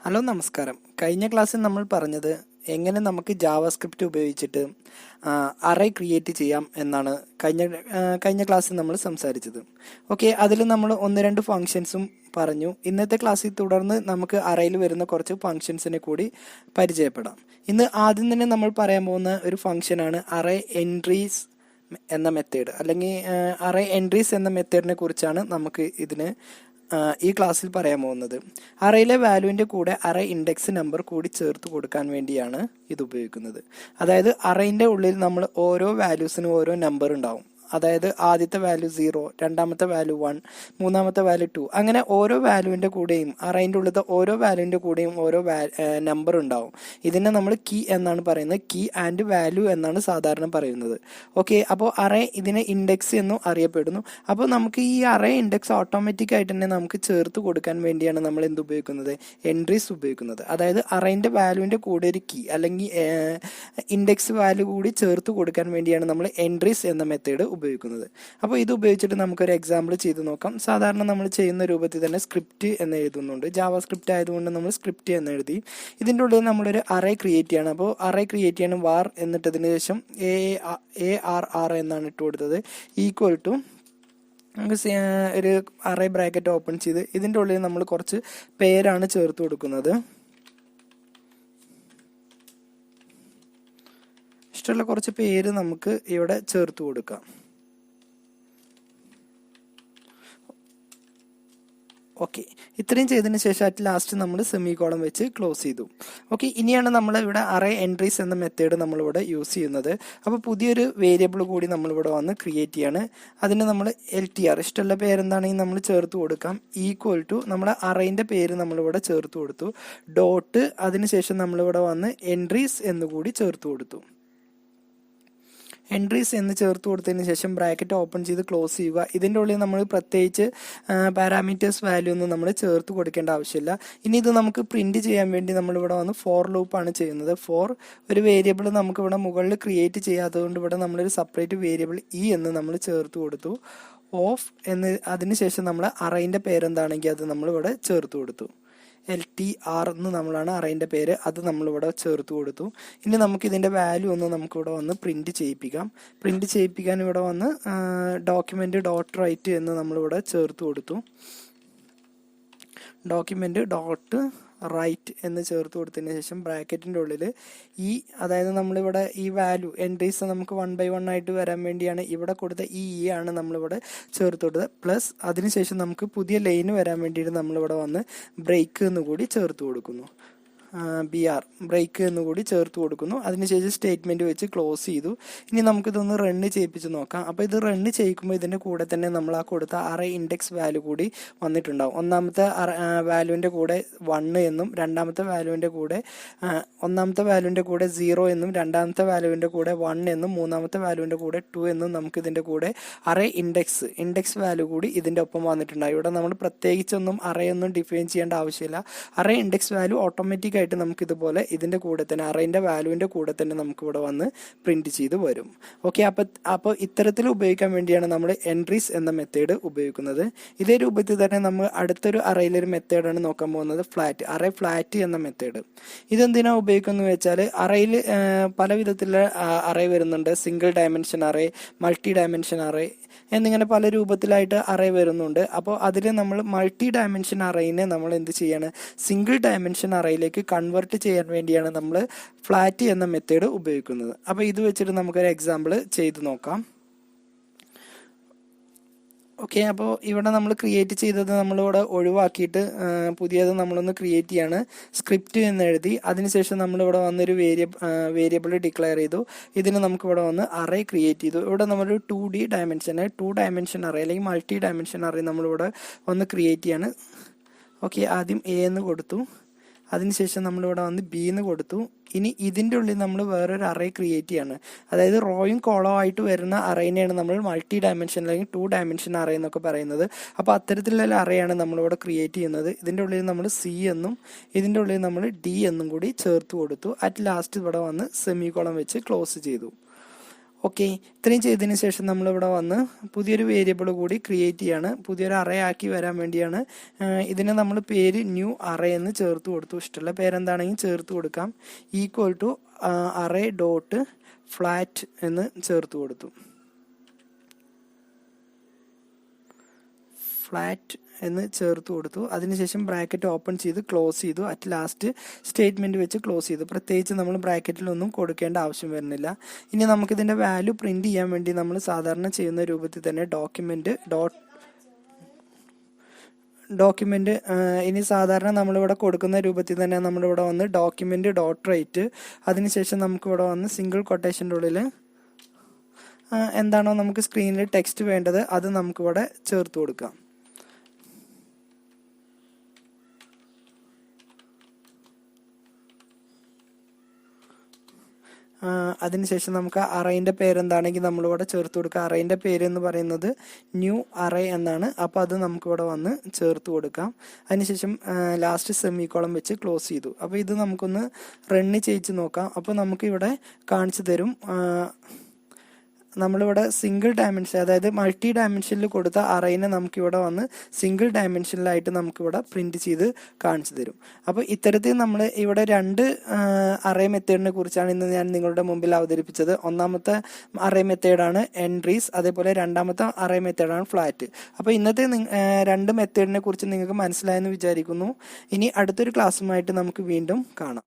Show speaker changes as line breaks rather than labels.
Hello നമസ്കാരം. കഴിഞ്ഞ ക്ലാസ്സിൽ നമ്മൾ പറഞ്ഞത് എങ്ങനെ നമുക്ക് ജാവാസ്ക്രിപ്റ്റ് ഉപയോഗിച്ചിട്ട് അറേ ക്രിയേറ്റ് ചെയ്യാം എന്നാണ് കഴിഞ്ഞ ക്ലാസ്സിൽ നമ്മൾ സംസാരിച്ചത്. ഓക്കെ, അതിൽ നമ്മൾ ഒന്ന് രണ്ട് ഫങ്ഷൻസും പറഞ്ഞു. ഇന്നത്തെ ക്ലാസ്സിൽ തുടർന്ന് നമുക്ക് അറേയിൽ വരുന്ന കുറച്ച് ഫങ്ഷൻസിനെ കൂടി പരിചയപ്പെടാം. ഇന്ന് ആദ്യം തന്നെ നമ്മൾ പറയാൻ പോകുന്ന ഒരു ഫങ്ഷനാണ് അറേ എൻട്രീസ് എന്ന മെത്തേഡ്, അല്ലെങ്കിൽ അറേ എൻട്രീസ് എന്ന മെത്തേഡിനെ കുറിച്ചാണ് നമുക്ക് ഈ ക്ലാസ്സിൽ പറയാൻ പോകുന്നത്. അറേയിലെ വാല്യൂവിൻ്റെ കൂടെ അറേ ഇൻഡെക്സ് നമ്പർ കൂടി ചേർത്ത് കൊടുക്കാൻ വേണ്ടിയാണ് ഇത് ഉപയോഗിക്കുന്നത്. അതായത് അറേൻ്റെ ഉള്ളിൽ നമ്മൾ ഓരോ വാല്യൂസിനും ഓരോ നമ്പർ ഉണ്ടാവും. അതായത് ആദ്യത്തെ വാല്യൂ 0, രണ്ടാമത്തെ വാല്യൂ 1, മൂന്നാമത്തെ വാല്യൂ 2, അങ്ങനെ ഓരോ വാല്യൂവിൻ്റെ കൂടെയും അറേൻ്റെ ഉള്ളിലത്തെ ഓരോ വാല്യൂവിൻ്റെ കൂടെയും ഓരോ നമ്പർ ഉണ്ടാവും. ഇതിനെ നമ്മൾ കീ എന്നാണ് പറയുന്നത്. കീ ആൻഡ് വാല്യൂ എന്നാണ് സാധാരണ പറയുന്നത്. ഓക്കെ, അപ്പോൾ അറേ ഇതിനെ ഇൻഡെക്സ് എന്നും അറിയപ്പെടുന്നു. അപ്പോൾ നമുക്ക് ഈ അറേ ഇൻഡെക്സ് ഓട്ടോമാറ്റിക് ആയിട്ട് തന്നെ നമുക്ക് ചേർത്ത് കൊടുക്കാൻ വേണ്ടിയാണ് നമ്മൾ എന്ത് ഉപയോഗിക്കുന്നത്, എൻട്രീസ് ഉപയോഗിക്കുന്നത്. അതായത് അറേൻ്റെ വാല്യൂവിൻ്റെ കൂടെ ഒരു കീ അല്ലെങ്കിൽ ഇൻഡെക്സ് വാല്യൂ കൂടി ചേർത്ത് കൊടുക്കാൻ വേണ്ടിയാണ് നമ്മൾ എൻട്രീസ് എന്ന മെത്തേഡ് ഉപയോഗിക്കുന്നത്. അപ്പോൾ ഇത് ഉപയോഗിച്ചിട്ട് നമുക്കൊരു എക്സാമ്പിൾ ചെയ്ത് നോക്കാം. സാധാരണ നമ്മൾ ചെയ്യുന്ന രൂപത്തിൽ തന്നെ സ്ക്രിപ്റ്റ് എന്ന് എഴുതുന്നുണ്ട്. ജാവാസ്ക്രിപ്റ്റ് ആയതുകൊണ്ട് നമ്മൾ സ്ക്രിപ്റ്റ് എന്ന് എഴുതി. ഇതിൻ്റെ ഉള്ളിൽ നമ്മളൊരു അറേ ക്രിയേറ്റ് ചെയ്യണം. അപ്പോൾ അറേ ക്രിയേറ്റ് ചെയ്യണം വാർ എന്നിട്ടതിന് ശേഷം ARR എന്നാണ് ഇട്ട് കൊടുത്തത്. ഈക്വൽ ടു നമുക്ക് ഒരു അറേ ബ്രാക്കറ്റ് ഓപ്പൺ ചെയ്ത് ഇതിൻ്റെ ഉള്ളിൽ നമ്മൾ കുറച്ച് പേരാണ് ചേർത്ത് കൊടുക്കുന്നത്. ഇഷ്ടമുള്ള കുറച്ച് പേര് നമുക്ക് ഇവിടെ ചേർത്ത് കൊടുക്കാം. ഓക്കെ, ഇത്രയും ചെയ്തതിന് ശേഷം അറ്റ് ലാസ്റ്റ് നമ്മൾ സെമി കോളം വെച്ച് ക്ലോസ് ചെയ്തു. ഓക്കെ, ഇനിയാണ് നമ്മൾ ഇവിടെ അറേ എൻട്രീസ് എന്ന മെത്തേഡ് നമ്മളിവിടെ യൂസ് ചെയ്യുന്നത്. അപ്പോൾ പുതിയൊരു വേരിയബിൾ കൂടി നമ്മളിവിടെ വന്ന് ക്രിയേറ്റ് ചെയ്യാണ്. അതിന് നമ്മൾ LTR ഇഷ്ടമുള്ള പേരെന്താണെങ്കിൽ നമ്മൾ ചേർത്ത് കൊടുക്കാം. ഈക്വൽ ടു നമ്മുടെ അറേൻ്റെ പേര് നമ്മളിവിടെ ചേർത്ത് കൊടുത്തു. ഡോട്ട് അതിനുശേഷം നമ്മളിവിടെ വന്ന് എൻട്രീസ് എന്നുകൂടി ചേർത്ത് കൊടുത്തു. എൻട്രീസ് എന്ന് ചേർത്ത് കൊടുത്തതിന് ശേഷം ബ്രാക്കറ്റ് ഓപ്പൺ ചെയ്ത് ക്ലോസ് ചെയ്യുക. ഇതിൻ്റെ ഉള്ളിൽ നമ്മൾ പ്രത്യേകിച്ച് പാരാമീറ്റേഴ്സ് വാല്യൂ ഒന്നും നമ്മൾ ചേർത്ത് കൊടുക്കേണ്ട ആവശ്യമില്ല. ഇനി ഇത് നമുക്ക് പ്രിന്റ് ചെയ്യാൻ വേണ്ടി നമ്മളിവിടെ വന്ന് ഫോർ ലൂപ്പാണ് ചെയ്യുന്നത്. ഫോർ ഒരു വേരിയബിൾ നമുക്കിവിടെ മുകളിൽ ക്രിയേറ്റ് ചെയ്യാത്തതുകൊണ്ട് ഇവിടെ നമ്മളൊരു സെപ്പറേറ്റ് വേരിയബിൾ എന്ന് നമ്മൾ ചേർത്ത് കൊടുത്തു. ഓഫ് എന്ന് അതിനുശേഷം നമ്മൾ അറേൻ്റെ പേരെന്താണെങ്കിൽ അത് നമ്മളിവിടെ ചേർത്ത് കൊടുത്തു. LTR എന്ന് നമ്മളാണ് അറേൻ്റെ പേര്, അത് നമ്മളിവിടെ ചേർത്ത് കൊടുത്തു. ഇനി നമുക്ക് ഇതിൻ്റെ വാല്യൂ ഒന്ന് നമുക്കിവിടെ വന്ന് പ്രിന്റ് ചെയ്യിപ്പിക്കാം. പ്രിന്റ് ചെയ്യിപ്പിക്കാൻ ഇവിടെ വന്ന് ഡോക്യുമെന്റ് ഡോട്ട് റൈറ്റ് എന്ന് നമ്മളിവിടെ ചേർത്ത് കൊടുത്തു. ഡോക്യുമെന്റ് ഡോട്ട് റൈറ്റ് എന്ന് ചേർത്ത് കൊടുത്തതിന് ശേഷം ബ്രാക്കറ്റിൻ്റെ ഉള്ളിൽ അതായത് നമ്മളിവിടെ ഈ വാല്യൂ എൻട്രീസ് നമുക്ക് 1 by 1 ആയിട്ട് വരാൻ വേണ്ടിയാണ് ഇവിടെ കൊടുത്ത ആണ് നമ്മളിവിടെ ചേർത്ത് കൊടുത്തത്. പ്ലസ് അതിനുശേഷം നമുക്ക് പുതിയ ലൈന് വരാൻ വേണ്ടിയിട്ട് നമ്മളിവിടെ വന്ന് ബ്രേക്ക് എന്ന് കൂടി ചേർത്ത് കൊടുക്കുന്നു. BR ബ്രേക്ക് എന്നുകൂടി ചേർത്ത് കൊടുക്കുന്നു. അതിനുശേഷം സ്റ്റേറ്റ്മെന്റ് വെച്ച് ക്ലോസ് ചെയ്തു. ഇനി നമുക്കിതൊന്ന് റണ്ണ് ചെയ്യിപ്പിച്ച് നോക്കാം. അപ്പോൾ ഇത് റണ്ണ് ചെയ്യിക്കുമ്പോൾ ഇതിൻ്റെ കൂടെ തന്നെ നമ്മൾ ആ കൊടുത്ത അറേ ഇൻഡെക്സ് വാല്യൂ കൂടി വന്നിട്ടുണ്ടാവും. ഒന്നാമത്തെ വാല്യൂവിൻ്റെ കൂടെ 1 എന്നും രണ്ടാമത്തെ വാല്യൂവിൻ്റെ കൂടെ 0 എന്നും രണ്ടാമത്തെ വാല്യൂവിൻ്റെ കൂടെ 1 എന്നും മൂന്നാമത്തെ വാല്യൂവിൻ്റെ കൂടെ 2 എന്നും നമുക്ക് ഇതിൻ്റെ കൂടെ അറേ ഇൻഡെക്സ് വാല്യൂ കൂടി ഇതിൻ്റെ ഒപ്പം വന്നിട്ടുണ്ടാവും. ഇവിടെ നമ്മൾ പ്രത്യേകിച്ചൊന്നും അറേ ഒന്നും ഡിഫൈൻ ചെയ്യേണ്ട ആവശ്യമില്ല. അറേ ഇൻഡെക്സ് വാല്യൂ ഓട്ടോമാറ്റിക് ആയിട്ട് നമുക്ക് ഇതുപോലെ ഇതിൻ്റെ കൂടെ തന്നെ അറേൻ്റെ വാല്യൂവിൻ്റെ കൂടെ തന്നെ നമുക്ക് ഇവിടെ വന്ന് പ്രിന്റ് ചെയ്ത് വരും. ഓക്കെ, അപ്പോൾ ഇത്തരത്തിൽ ഉപയോഗിക്കാൻ വേണ്ടിയാണ് നമ്മൾ എൻട്രീസ് എന്ന മെത്തേഡ് ഉപയോഗിക്കുന്നത്. ഇതേ രൂപത്തിൽ തന്നെ നമ്മൾ അടുത്തൊരു അറേയിലൊരു മെത്തേഡാണ് നോക്കാൻ പോകുന്നത്, അറേ ഫ്ലാറ്റ് എന്ന മെത്തേഡ്. ഇതെന്തിനാണ് ഉപയോഗിക്കുന്നത് വെച്ചാൽ അറേയിൽ പല വിധത്തിലുള്ള അറേ വരുന്നുണ്ട്. Single dimension array, multi dimension array എന്നിങ്ങനെ പല രൂപത്തിലായിട്ട് അറേ വരുന്നുണ്ട്. അപ്പോൾ അതിൽ നമ്മൾ മൾട്ടി ഡയമെൻഷൻ അറേനെ നമ്മൾ എന്ത് ചെയ്യാണ്, സിംഗിൾ ഡയമെൻഷൻ അറേയിലേക്ക് കൺവേർട്ട് ചെയ്യാൻ വേണ്ടിയാണ് നമ്മൾ ഫ്ലാറ്റ് എന്ന മെത്തേഡ് ഉപയോഗിക്കുന്നത്. അപ്പോൾ ഇത് വെച്ചിട്ട് നമുക്കൊരു എക്സാമ്പിൾ ചെയ്ത് നോക്കാം. ഓക്കെ, അപ്പോൾ ഇവിടെ നമ്മൾ ക്രിയേറ്റ് ചെയ്തത് നമ്മളിവിടെ ഒഴിവാക്കിയിട്ട് പുതിയത് നമ്മളൊന്ന് ക്രിയേറ്റ് ചെയ്യാണ്. സ്ക്രിപ്റ്റ് എന്ന് എഴുതി അതിനുശേഷം നമ്മളിവിടെ വന്നൊരു വേരിയബിൾ ഡിക്ലെയർ ചെയ്തു. ഇതിന് നമുക്കിവിടെ വന്ന് അറേ ക്രിയേറ്റ് ചെയ്തു. ഇവിടെ നമ്മളൊരു 2D ഡയമെൻഷൻ അറേ അല്ലെങ്കിൽ മൾട്ടി ഡയമെൻഷൻ അറേ നമ്മളിവിടെ വന്ന് ക്രിയേറ്റ് ചെയ്യാണ്. ഓക്കെ, ആദ്യം A എന്ന് കൊടുത്തു. അതിനുശേഷം നമ്മളിവിടെ വന്ന് B എന്ന് കൊടുത്തു. ഇനി ഇതിൻ്റെ ഉള്ളിൽ നമ്മൾ വേറൊരു അറേ ക്രിയേറ്റ് ചെയ്യാണ്. അതായത് റോയും കോളവും ആയിട്ട് വരുന്ന അറേനെയാണ് നമ്മൾ മൾട്ടി ഡയമെൻഷൻ അല്ലെങ്കിൽ 2 ഡയമെൻഷൻ അറേ എന്നൊക്കെ പറയുന്നത്. അപ്പോൾ അത്തരത്തിലുള്ള അറേയാണ് നമ്മളിവിടെ ക്രിയേറ്റ് ചെയ്യുന്നത്. ഇതിൻ്റെ ഉള്ളിൽ നമ്മൾ C എന്നും ഇതിൻ്റെ ഉള്ളിൽ നമ്മൾ D എന്നും കൂടി ചേർത്ത് കൊടുത്തു. അറ്റ് ലാസ്റ്റ് ഇവിടെ വന്ന് സെമി കോളം വെച്ച് ക്ലോസ് ചെയ്തു. ഓക്കെ, ഇത്രയും ചെയ്തതിന് ശേഷം നമ്മളിവിടെ വന്ന് പുതിയൊരു വേരിയബിൾ കൂടി ക്രിയേറ്റ് ചെയ്യാണ്. പുതിയൊരു അറേ ആക്കി വരാൻ വേണ്ടിയാണ്. ഇതിന് നമ്മൾ പേര് ന്യൂ അറേ എന്ന് ചേർത്ത് കൊടുത്തു. ഇഷ്ടമുള്ള പേരെന്താണെങ്കിലും ചേർത്ത് കൊടുക്കാം. Equal to array dot flat എന്ന് ചേർത്ത് കൊടുത്തു. ഫ്ലാറ്റ് എന്ന് ചേർത്ത് കൊടുത്തു. അതിനുശേഷം ബ്രാക്കറ്റ് ഓപ്പൺ ചെയ്ത് ക്ലോസ് ചെയ്തു. അറ്റ് ലാസ്റ്റ് സ്റ്റേറ്റ്മെന്റ് വെച്ച് ക്ലോസ് ചെയ്തു. പ്രത്യേകിച്ച് നമ്മൾ ബ്രാക്കറ്റിലൊന്നും കൊടുക്കേണ്ട ആവശ്യം വരുന്നില്ല. ഇനി നമുക്കിതിന്റെ വാല്യൂ പ്രിന്റ് ചെയ്യാൻ വേണ്ടി നമ്മൾ സാധാരണ ചെയ്യുന്ന രൂപത്തിൽ തന്നെ ഡോക്യുമെന്റ് ഇനി സാധാരണ നമ്മളിവിടെ കൊടുക്കുന്ന രൂപത്തിൽ തന്നെ നമ്മളിവിടെ വന്ന് ഡോക്യുമെന്റ് ഡോട്ട് റൈറ്റ്, അതിനുശേഷം നമുക്കിവിടെ വന്ന് സിംഗിൾ കൊട്ടേഷൻ്റെ ഉള്ളിൽ എന്താണോ നമുക്ക് സ്ക്രീനിൽ ടെക്സ്റ്റ് വേണ്ടത് അത് നമുക്കിവിടെ ചേർത്ത് കൊടുക്കാം. അതിനുശേഷം നമുക്ക് അറേൻ്റെ പേരെന്താണെങ്കിൽ നമ്മളിവിടെ ചേർത്ത് കൊടുക്കുക. അറേൻ്റെ പേര് എന്ന് പറയുന്നത് ന്യൂ അറേ എന്നാണ്. അപ്പോൾ അത് നമുക്കിവിടെ വന്ന് ചേർത്ത് കൊടുക്കാം. അതിനുശേഷം ലാസ്റ്റ് സെമിക്കോളം വെച്ച് ക്ലോസ് ചെയ്തു. അപ്പോൾ ഇത് നമുക്കൊന്ന് റണ്ണ് ചെയ്യിച്ച് നോക്കാം. അപ്പോൾ നമുക്കിവിടെ കാണിച്ചു തരും. നമ്മളിവിടെ സിംഗിൾ ഡയമെൻഷൻ, അതായത് മൾട്ടി ഡയമെൻഷനിൽ കൊടുത്ത അറേനെ നമുക്കിവിടെ വന്ന് സിംഗിൾ ഡയമെൻഷനിലായിട്ട് നമുക്കിവിടെ പ്രിന്റ് ചെയ്ത് കാണിച്ചു തരും. അപ്പോൾ ഇത്തരത്തിൽ നമ്മൾ ഇവിടെ 2 അറേ മെത്തേഡിനെ കുറിച്ചാണ് ഇന്ന് ഞാൻ നിങ്ങളുടെ മുമ്പിൽ അവതരിപ്പിച്ചത്. ഒന്നാമത്തെ അറേ മെത്തേഡാണ് എൻട്രീസ്, അതേപോലെ രണ്ടാമത്തെ അറേ മെത്തേഡാണ് ഫ്ലാറ്റ്. അപ്പോൾ ഇന്നത്തെ 2 മെത്തേഡിനെ കുറിച്ച് നിങ്ങൾക്ക് മനസ്സിലായെന്ന് വിചാരിക്കുന്നു. ഇനി അടുത്തൊരു ക്ലാസ്സുമായിട്ട് നമുക്ക് വീണ്ടും കാണാം.